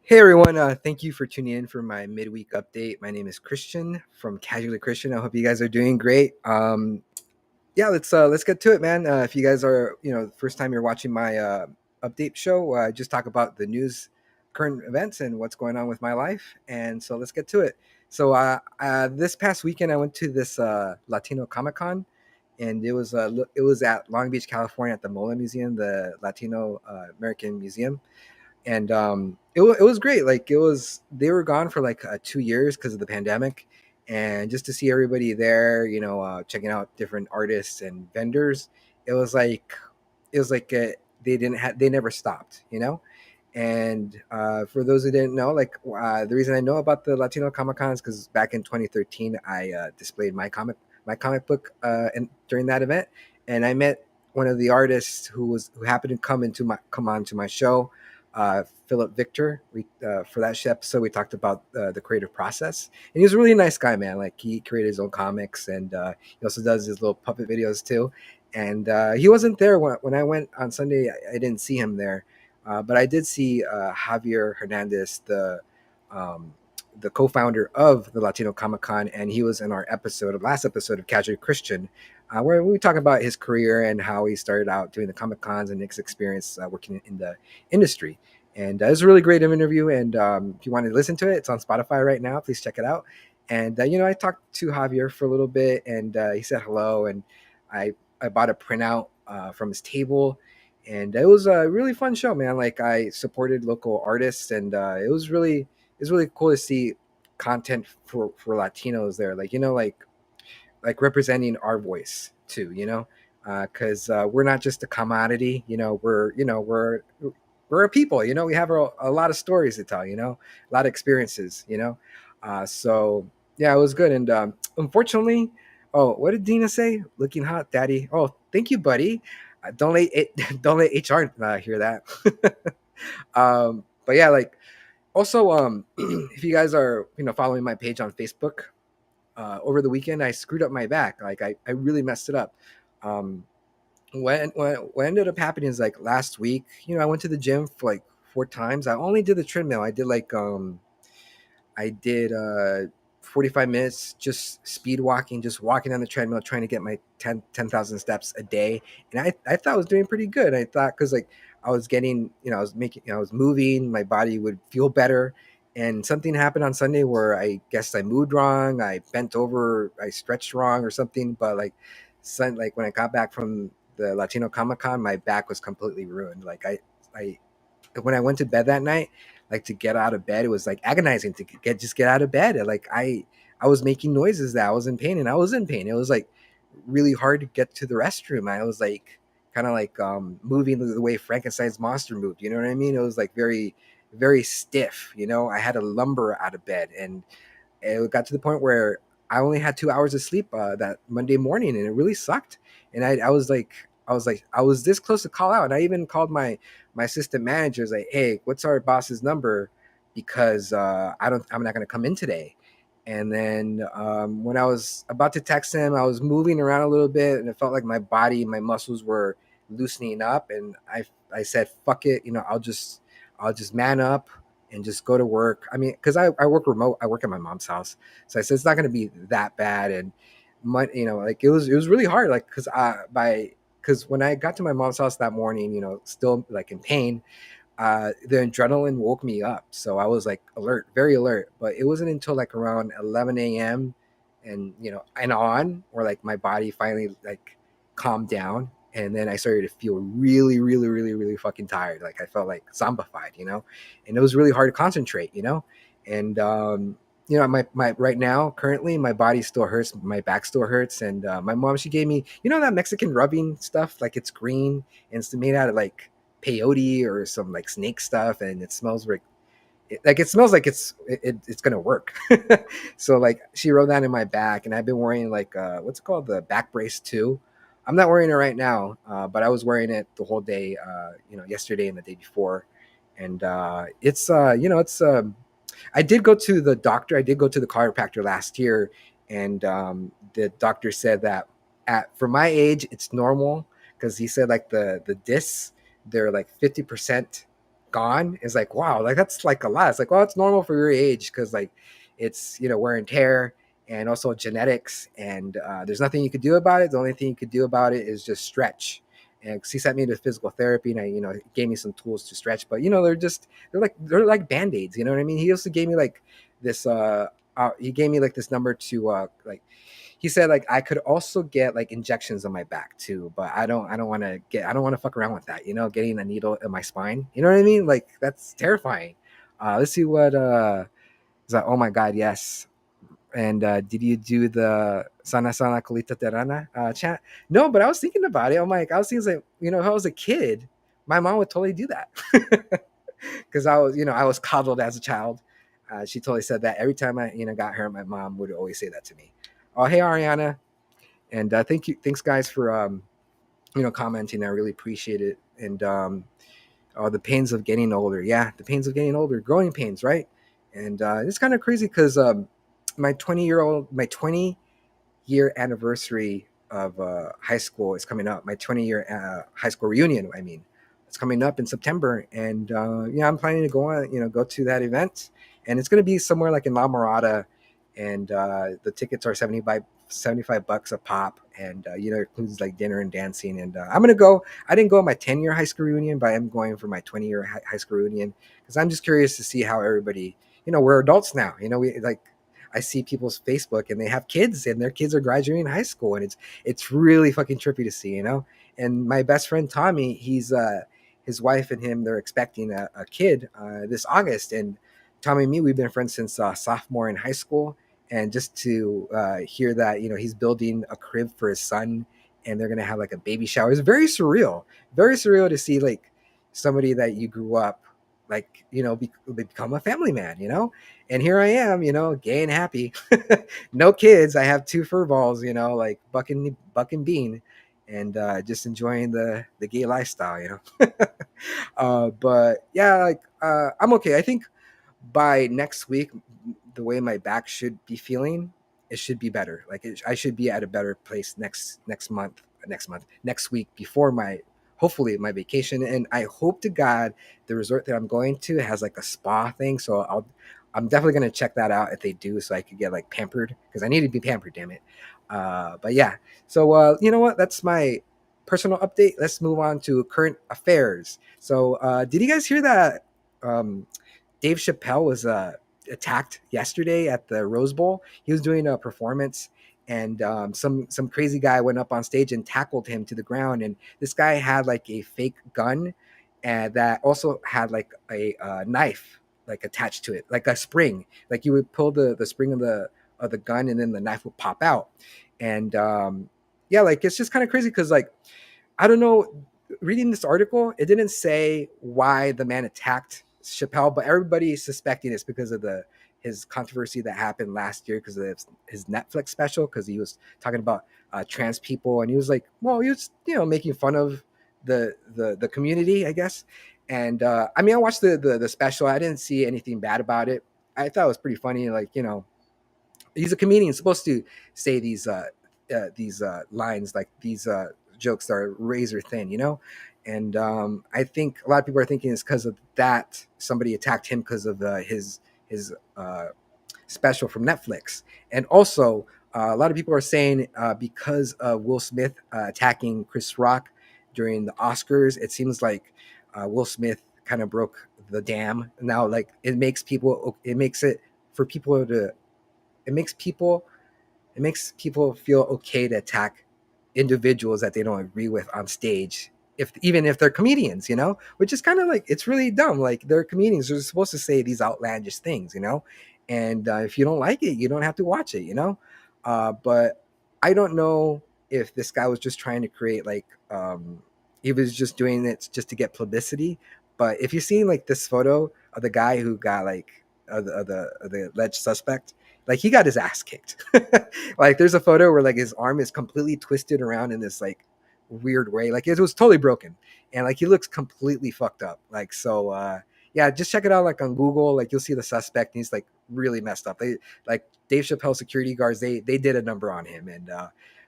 Hey everyone, thank you for tuning in for my midweek update. My name is Christian from Casually Christian. I hope you guys are doing great. Yeah, let's get to it, man. If you guys are, the first time you're watching my update show, I just talk about the news, current events, and what's going on with my life. And so let's get to it. So this past weekend, I went to this Latino Comic Con, and it was at Long Beach, California, at the MOLA Museum, the Latino American Museum, and it was great. Like, it was they were gone for like 2 years because of the pandemic, and just to see everybody there, checking out different artists and vendors, it was like they never stopped, and for those who didn't know, like, the reason I know about the Latino Comic Con is because back in 2013 I displayed my comic book and during that event, and I met one of the artists who happened to come on to my show, Philip Victor. We For that episode we talked about the creative process, and he was a really nice guy, man. Like, he created his own comics, and he also does his little puppet videos too. And he wasn't there when I went on Sunday. I didn't see him there, but I did see Javier Hernandez, the co-founder of the Latino Comic Con, and he was in our last episode of Casual Christian, where we talk about his career and how he started out doing the Comic Cons and his experience working in the industry. And it was a really great interview. And if you want to listen to it, it's on Spotify right now. Please check it out. And I talked to Javier for a little bit, and he said hello, and I bought a printout from his table, and it was a really fun show, man. Like, I supported local artists, and it was really cool to see content for Latinos there, like, like representing our voice too, because we're not just a commodity. We're a people. We have a lot of stories to tell, a lot of experiences, so yeah, it was good. And unfortunately, oh, what did Dina say? Looking hot, daddy. Oh, thank you, buddy. Don't let it don't let HR hear that. But yeah, like, also, if you guys are following my page on Facebook, over the weekend I screwed up my back. Like, I really messed it up. um what ended up happening is, like, last week, I went to the gym for like 4 times. I only did the treadmill. I did 45 minutes just speed walking, just walking on the treadmill, trying to get my 10,000 steps a day. And I thought I was doing pretty good. I thought, because, like, I was getting, I was moving, my body would feel better. And something happened on Sunday where I guess I moved wrong, I bent over, I stretched wrong or something. But like, like when I got back from the Latino Comic Con, my back was completely ruined. Like, I when I went to bed that night, like, to get out of bed, it was like agonizing to get out of bed. Like, I was making noises that I was in pain, and I was in pain. It was like really hard to get to the restroom. I was like kind of like moving the way Frankenstein's monster moved. You know what I mean? It was like very, very stiff. I had to lumber out of bed, and it got to the point where I only had 2 hours of sleep that Monday morning, and it really sucked. And I was this close to call out, and I even called my assistant manager. Like, hey, what's our boss's number? Because I'm not going to come in today. And then when I was about to text him, I was moving around a little bit, and it felt like my muscles were loosening up, and I said, fuck it, I'll just man up and just go to work. I mean, because I work remote. I work at my mom's house, so I said it's not going to be that bad. And like, it was really hard, like, because when I got to my mom's house that morning, still like in pain, the adrenaline woke me up. So I was like alert, very alert. But it wasn't until like around 11 a.m. and where like my body finally like calmed down. And then I started to feel really, really, really, really fucking tired. Like, I felt like zombified, and it was really hard to concentrate, and my right now, currently, my body still hurts, my back still hurts. And my mom, she gave me, that Mexican rubbing stuff, like, it's green, and it's made out of like peyote or some like snake stuff, and it smells like it smells like it's gonna work. So, like, she wrote that in my back, and I've been wearing, like, what's it called, the back brace too. I'm not wearing it right now, but I was wearing it the whole day, yesterday and the day before. And it's I did go to the doctor. I did go to the chiropractor last year, and the doctor said that for my age, it's normal, because he said, like, the discs, they're like 50% gone is like, wow, like that's like a lot. It's like, well, it's normal for your age because like it's, wear and tear and also genetics, and there's nothing you could do about it. The only thing you could do about it is just stretch. And 'cause he sent me to physical therapy, and I, gave me some tools to stretch. But they're like band-aids. You know what I mean? He also gave me like this. He gave me like this number to like he said like I could also get like injections on my back too, but I don't want to fuck around with that, getting a needle in my spine. You know what I mean? Like that's terrifying. Let's see what is that. Oh my god, yes. And did you do the sana sana colita terana chant? No, but I was thinking about it. I was thinking like, if I was a kid, my mom would totally do that. Because I was coddled as a child. She totally said that every time I, got her. My mom would always say that to me. Oh, hey Ariana, and thanks guys for commenting. I really appreciate it. And oh, the pains of getting older. Yeah, the pains of getting older, growing pains, right? And it's kind of crazy because my 20-year anniversary of high school is coming up. My 20-year high school reunion. I mean, it's coming up in September, and yeah, I'm planning to go to that event, and it's going to be somewhere like in La Mirada, and the tickets are 75 bucks a pop, and it includes like dinner and dancing, and I'm gonna go. I didn't go on my 10-year high school reunion, but I'm going for my 20-year high school reunion because I'm just curious to see how everybody. We're adults now. We like I see people's Facebook and they have kids and their kids are graduating high school, and it's really fucking trippy to see. And my best friend Tommy, he's his wife and him, they're expecting a kid this August, and Tommy and me, we've been friends since sophomore in high school, and just to hear that he's building a crib for his son and they're gonna have like a baby shower is very surreal to see like somebody that you grew up like become a family man. And here I am, gay and happy. No kids. I have two fur balls, like Buck and Bean, and just enjoying the gay lifestyle. But yeah, like I'm okay. I think by next week, the way my back should be feeling, it should be better. Like I should be at a better place next week before my hopefully my vacation. And I hope to God the resort that I'm going to has like a spa thing. So I'm definitely gonna check that out if they do, so I could get like pampered because I need to be pampered. Damn it. But yeah. So you know what? That's my personal update. Let's move on to current affairs. So did you guys hear that? Dave Chappelle was attacked yesterday at the Rose Bowl. He was doing a performance, and some crazy guy went up on stage and tackled him to the ground. And this guy had like a fake gun, and that also had like a knife like attached to it, like a spring. Like you would pull the spring of the gun, and then the knife would pop out. And yeah, like it's just kind of crazy because like I don't know. Reading this article, it didn't say why the man attacked Chappelle, but everybody is suspecting it's because of the his controversy that happened last year because of his Netflix special. Because he was talking about trans people, and he was like, well, he was making fun of the community, I guess. And I mean, I watched the special. I didn't see anything bad about it. I thought it was pretty funny. Like he's a comedian supposed to say these lines like these jokes that are razor thin. And I think a lot of people are thinking it's because of that somebody attacked him because of his special from Netflix. And also a lot of people are saying because of Will Smith attacking Chris Rock during the Oscars, it seems like Will Smith kind of broke the dam now. Like it makes it for people to it makes people it makes people feel okay to attack individuals that they don't agree with on stage, if even if they're comedians, which is kind of like it's really dumb. Like they're comedians, they're supposed to say these outlandish things. And if you don't like it, you don't have to watch it. But I don't know if this guy was just trying to create like he was just doing it just to get publicity. But if you've seen like this photo of the guy who got like of the alleged suspect, like he got his ass kicked. Like there's a photo where like his arm is completely twisted around in this like weird way. Like it was totally broken. And like he looks completely fucked up. Like so yeah, just check it out like on Google. Like you'll see the suspect and he's like really messed up. They like Dave Chappelle security guards, they did a number on him. And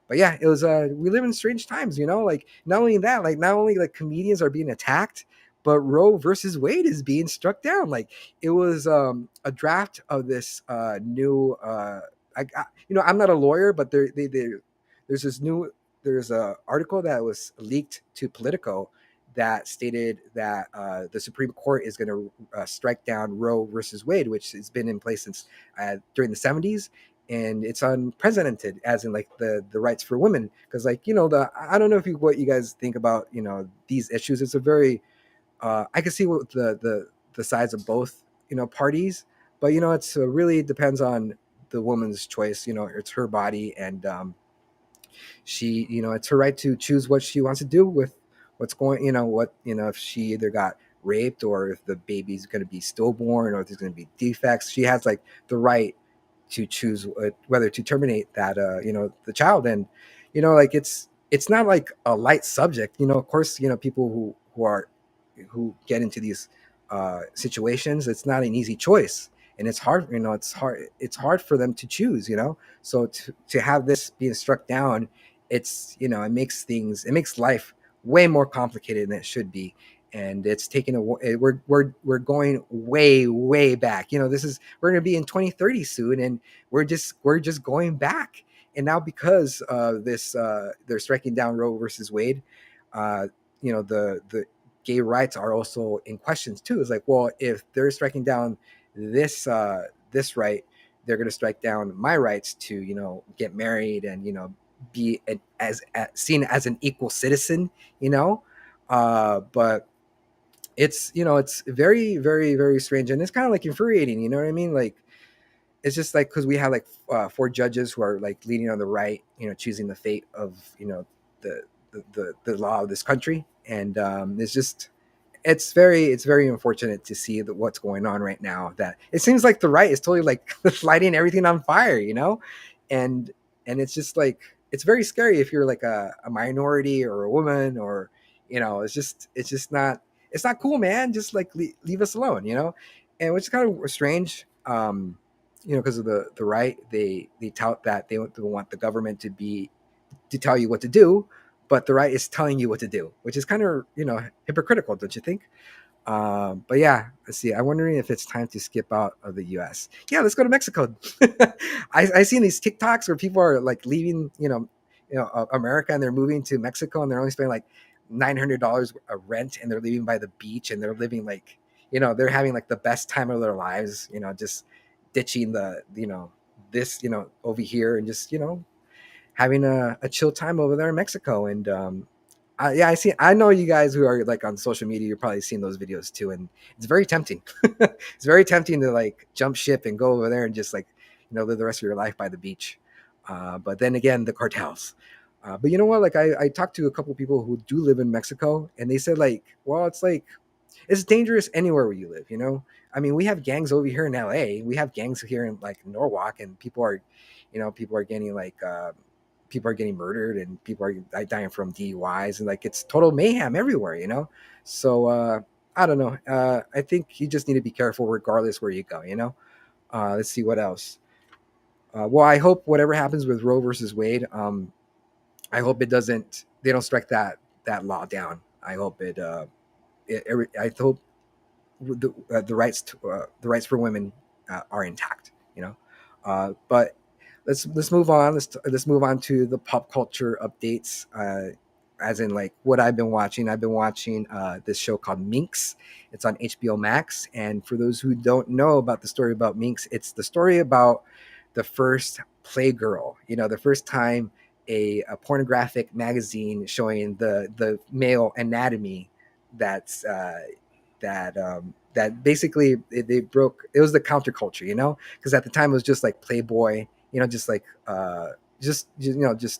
but yeah, it was we live in strange times, like not only that, like not only like comedians are being attacked, but Roe versus Wade is being struck down. Like it was a draft of this new. I'm not a lawyer, but there's this new there's a article that was leaked to Politico that stated that the Supreme Court is going to strike down Roe versus Wade, which has been in place since during the 70s, and it's unprecedented, as in like the rights for women. Because like the I don't know if what you guys think about these issues. It's a very I can see what the sides of both parties, but it's really depends on the woman's choice. It's her body, and she it's her right to choose what she wants to do with what's going what if she either got raped, or if the baby's going to be stillborn, or if there's going to be defects. She has like the right to choose whether to terminate that the child. And like it's not like a light subject. Of course, people who get into these situations, it's not an easy choice, and it's hard. It's hard for them to choose. So to have this being struck down, it makes life way more complicated than it should be. And it's taking we're going way back. This is we're going to be in 2030 soon, and we're just going back. And now, because this they're striking down Roe versus Wade, the gay rights are also in questions too. It's like, well, if they're striking down this right, they're going to strike down my rights to get married, and be seen as an equal citizen. you know but it's very, very, very strange, and it's kind of like infuriating. You know what I mean? Like, it's just like, because we have like four judges who are like leaning on the right, choosing the fate of the the law of this country. And it's very unfortunate to see what's going on right now. That it seems like the right is totally like lighting everything on fire. And it's just like, it's very scary if you're like a minority or a woman, or it's not cool, man. Just like leave us alone. And which is kind of strange. Because of the right, they tout that they want the government to tell you what to do, but the right is telling you what to do, which is kind of hypocritical, don't you think? But yeah, let's see. I'm wondering if it's time to skip out of the U.S. Yeah, let's go to Mexico. I seen these TikToks where people are like leaving, America, and they're moving to Mexico, and they're only spending like $900 a rent, and they're living by the beach, and they're living like, they're having like the best time of their lives. Just ditching this, over here, and just having a chill time over there in Mexico. And yeah, I know you guys who are like on social media, you're probably seeing those videos too, and it's very tempting. It's very tempting to like jump ship and go over there and just like live the rest of your life by the beach. But then again, the cartels. But you know what? Like I talked to a couple people who do live in Mexico, and they said like, well, it's like it's dangerous anywhere where you live. I mean, we have gangs over here in LA. We have gangs here in like Norwalk, and people are getting like people are getting murdered, and people are dying from DUIs, and like it's total mayhem everywhere. So I don't know. I think you just need to be careful regardless where you go. Let's see what else. Well, I hope whatever happens with Roe versus Wade, I hope they don't strike that law down. I hope I hope the rights for women are intact. But let's move on. Let's move on to the pop culture updates. As in like what I've been watching. I've been watching this show called Minx. It's on HBO Max. And for those who don't know about the story about Minx, it's the story about the first Playgirl. The first time a pornographic magazine showing the male anatomy that's that basically they broke. It was the counterculture, because at the time it was just like Playboy, just like just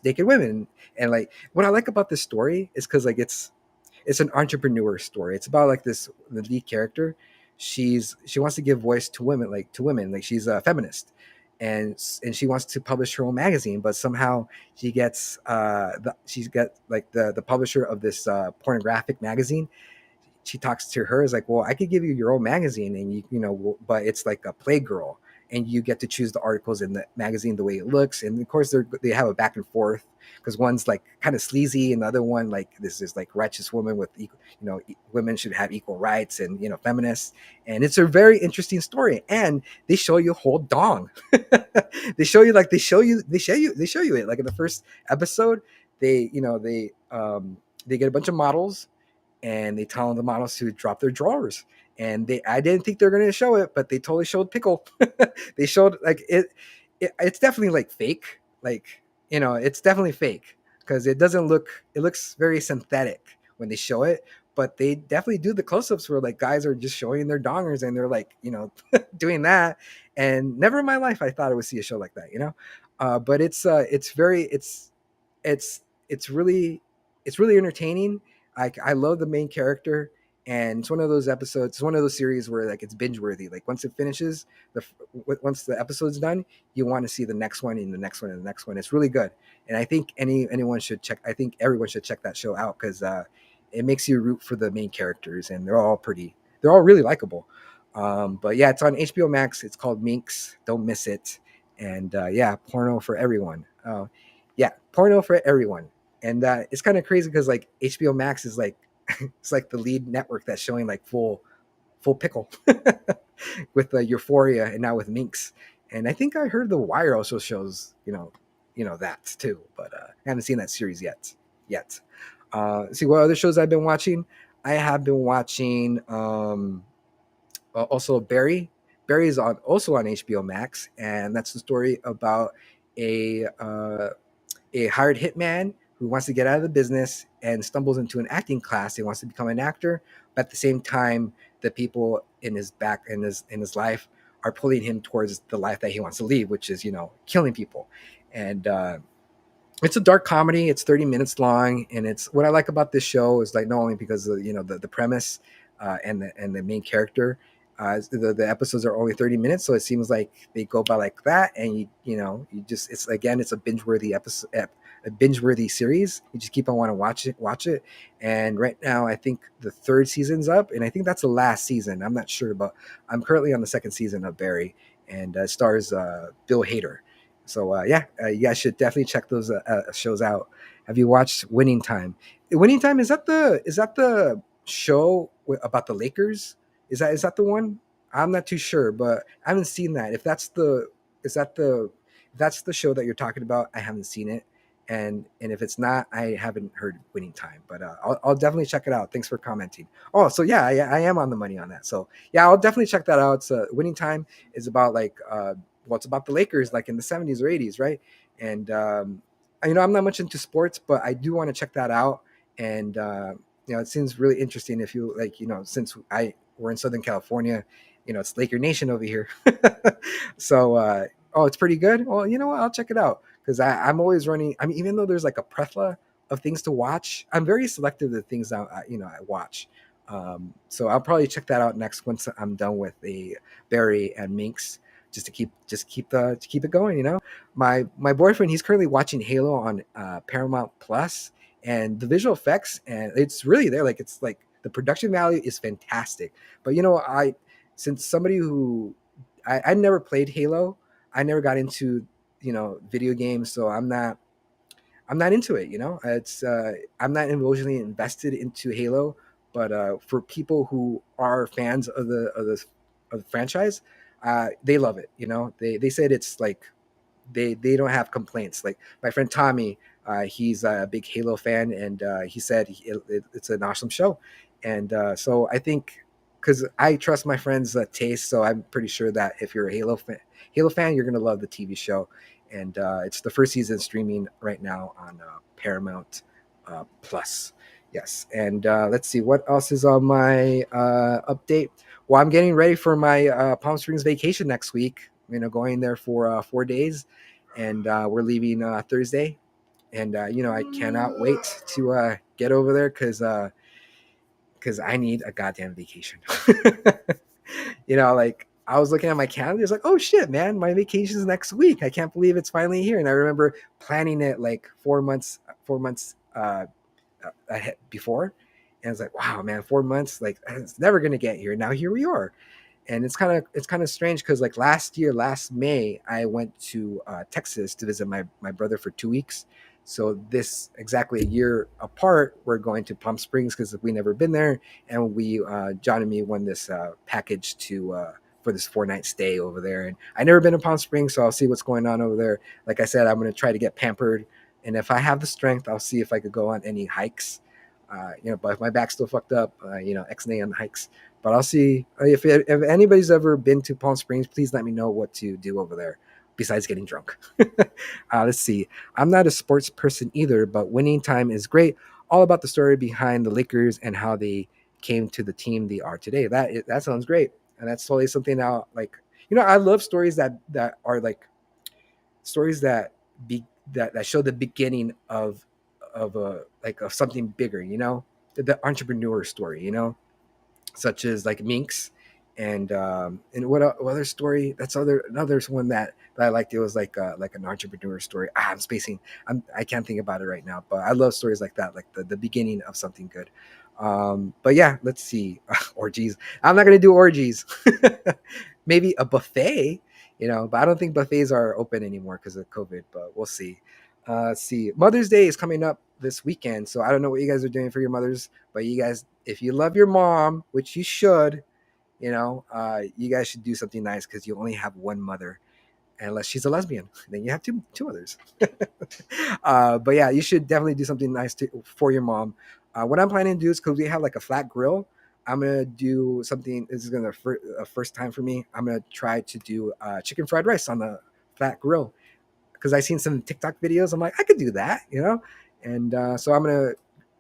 naked women. And like what I like about this story is because like it's an entrepreneur story. It's about like the lead character. She wants to give voice to women, like she's a feminist, and she wants to publish her own magazine, but somehow she's got like the publisher of this pornographic magazine. She talks to her, is like, well, I could give you your own magazine, and but it's like a Playgirl. and you get to choose the articles in the magazine the way it looks. And of course, they have a back and forth because one's like kind of sleazy, and the other one like this is like righteous woman with equal, women should have equal rights, and feminists. And it's a very interesting story. And they show you a whole dong. They show you it like in the first episode. They get a bunch of models, and they tell the models to drop their drawers. And I didn't think they were going to show it, but they totally showed pickle. They showed like it's definitely like fake. Like, it's definitely fake because it doesn't look, it looks very synthetic when they show it. But they definitely do the close-ups where like guys are just showing their dongers, and they're like, doing that. And never in my life I thought I would see a show like that. But it's it's really entertaining. I love the main character, and it's one of those episodes. It's one of those series where like it's binge worthy. Like once it finishes, once the episode's done, you want to see the next one and the next one and the next one. It's really good, and I think anyone should check. I think everyone should check that show out because it makes you root for the main characters, and they're all really likable. But yeah, it's on HBO Max. It's called Minx. Don't miss it. And yeah, porno for everyone. Yeah, porno for everyone. And it's kind of crazy because like HBO Max is like it's like the lead network that's showing like full pickle with Euphoria, and now with Minx. And I think I heard The Wire also shows that too, but I haven't seen that series yet. See what other shows I've been watching. I have been watching also Barry. Barry is also on HBO Max, and that's the story about a a hired hitman who wants to get out of the business and stumbles into an acting class. He wants to become an actor, but at the same time, the people in his life are pulling him towards the life that he wants to lead, which is killing people. And it's a dark comedy. It's 30 minutes long, and it's what I like about this show is like not only because of the premise and the main character. The episodes are only 30 minutes, so it seems like they go by like that, and you just it's a binge worthy episode, a binge worthy series. You just keep on wanting to watch it. And right now, I think the third season's up, and I think that's the last season. I'm not sure, but I'm currently on the second season of Barry, and stars Bill Hader. So yeah, you guys should definitely check those shows out. Have you watched Winning Time? Winning Time, is that the show about the Lakers? Is that the one? I'm not too sure, but I haven't seen that. Is that the if that's the show that you're talking about, I haven't seen it. And if it's not, I haven't heard Winning Time. But I'll definitely check it out. Thanks for commenting. Oh, so yeah, I am on the money on that. So yeah, I'll definitely check that out. So Winning Time is about like it's about the Lakers like in the 70s or 80s, right? And I'm not much into sports, but I do want to check that out. And it seems really interesting if you like, since we're in Southern California, it's Laker Nation over here. So oh, it's pretty good. Well, you know what? I'll check it out because I'm always running. I mean, even though there's like a plethora of things to watch, I'm very selective of the things I watch. So I'll probably check that out next once I'm done with the Barry and Minx, just to keep it going. My boyfriend, he's currently watching Halo on Paramount Plus, and the visual effects, and it's really there. Like it's like the production value is fantastic. But I since somebody who I never played Halo, I never got into video games, so I'm not into it. It's I'm not emotionally invested into Halo, but for people who are fans of the franchise, they love it. They said it's like they don't have complaints. Like my friend Tommy, he's a big Halo fan, and he said it's an awesome show. And so I think because I trust my friends' taste, so I'm pretty sure that if you're a Halo fan, you're gonna love the TV show. And it's the first season streaming right now on Paramount Plus. Yes, and let's see what else is on my update. Well, I'm getting ready for my Palm Springs vacation next week. Going there for 4 days, and we're leaving Thursday. And I cannot wait to get over there because I need a goddamn vacation. Like I was looking at my calendar, it's like, oh shit, man, my vacation is next week. I can't believe it's finally here. And I remember planning it like 4 months ahead before, and I was like, wow, man, 4 months, like it's never gonna get here. Now here we are, And it's kind of strange because like last May, I went to Texas to visit my brother for 2 weeks. So this exactly a year apart, we're going to Palm Springs because we never been there, and we John and me won this package to for this 4 night stay over there. And I never been to Palm Springs, so I'll see what's going on over there. Like I said, I'm going to try to get pampered, and if I have the strength, I'll see if I could go on any hikes. But if my back's still fucked up, X-nay on the hikes. But I'll see if anybody's ever been to Palm Springs. Please let me know what to do over there besides getting drunk. Let's see. I'm not a sports person either, but winning time is great. All about the story behind the Lakers and how they came to the team they are today. That sounds great, and that's totally something now. Like I love stories that are like stories that be that show the beginning of a like of something bigger. The entrepreneur story. Such as like Minx, and what other story? That's another one that I liked. It was like an entrepreneur story. I'm spacing. I can't think about it right now, but I love stories like that, like the beginning of something good. But yeah, let's see. Orgies. I'm not gonna do orgies. Maybe a buffet, but I don't think buffets are open anymore because of COVID. But we'll see. Let's see. Mother's Day is coming up this weekend, so I don't know what you guys are doing for your mothers, but you guys, if you love your mom, which you should, you guys should do something nice because you only have one mother, unless she's a lesbian. Then you have two others. But yeah, you should definitely do something nice for your mom. What I'm planning to do is because we have like a flat grill. I'm gonna do something. This is gonna a first time for me. I'm gonna try to do chicken fried rice on the flat grill because I seen some TikTok videos. I'm like, I could do that. And so I'm gonna.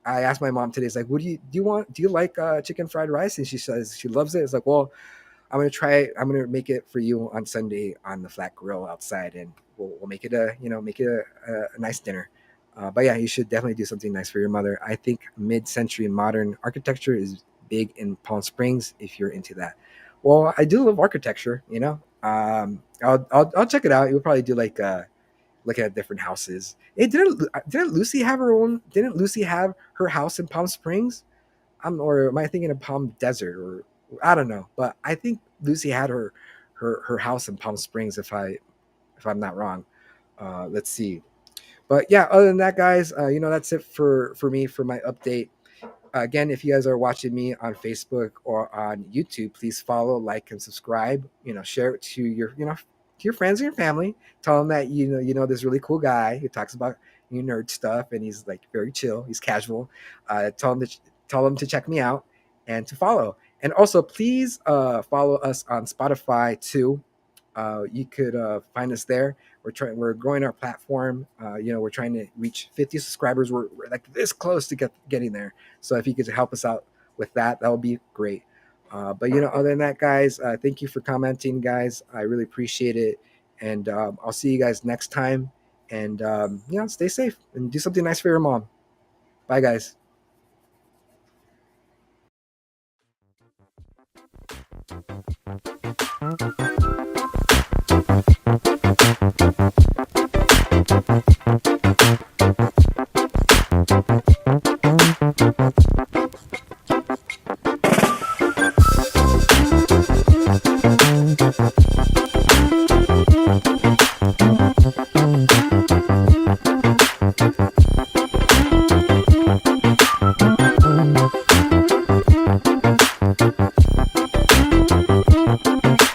I asked my mom today. It's like, what do you like chicken fried rice? And she says she loves it. It's like, well, I'm gonna try. I'm gonna make it for you on Sunday on the flat grill outside, and we'll make it a nice dinner. But yeah, you should definitely do something nice for your mother. I think mid-century modern architecture is big in Palm Springs if you're into that. Well, I do love architecture. I'll check it out. You'll probably do like looking at different houses. Hey, didn't Lucy have her own? Didn't Lucy have her house in Palm Springs? Or am I thinking of Palm Desert, or I don't know, but I think Lucy had her house in Palm Springs if I'm not wrong. Let's see. But yeah, other than that, guys, that's it for me for my update. Again, if you guys are watching me on Facebook or on YouTube, please follow, like, and subscribe. Share it to your friends and your family. Tell them that this really cool guy who talks about nerd stuff, and he's like very chill. He's casual. Tell them to check me out and to follow. And also, please follow us on Spotify too. You could find us there. We're growing our platform. We're trying to reach 50 subscribers. We're like this close to getting there. So if you could help us out with that, that would be great. But other than that, guys, thank you for commenting, guys. I really appreciate it. And I'll see you guys next time. And stay safe and do something nice for your mom. Bye, guys.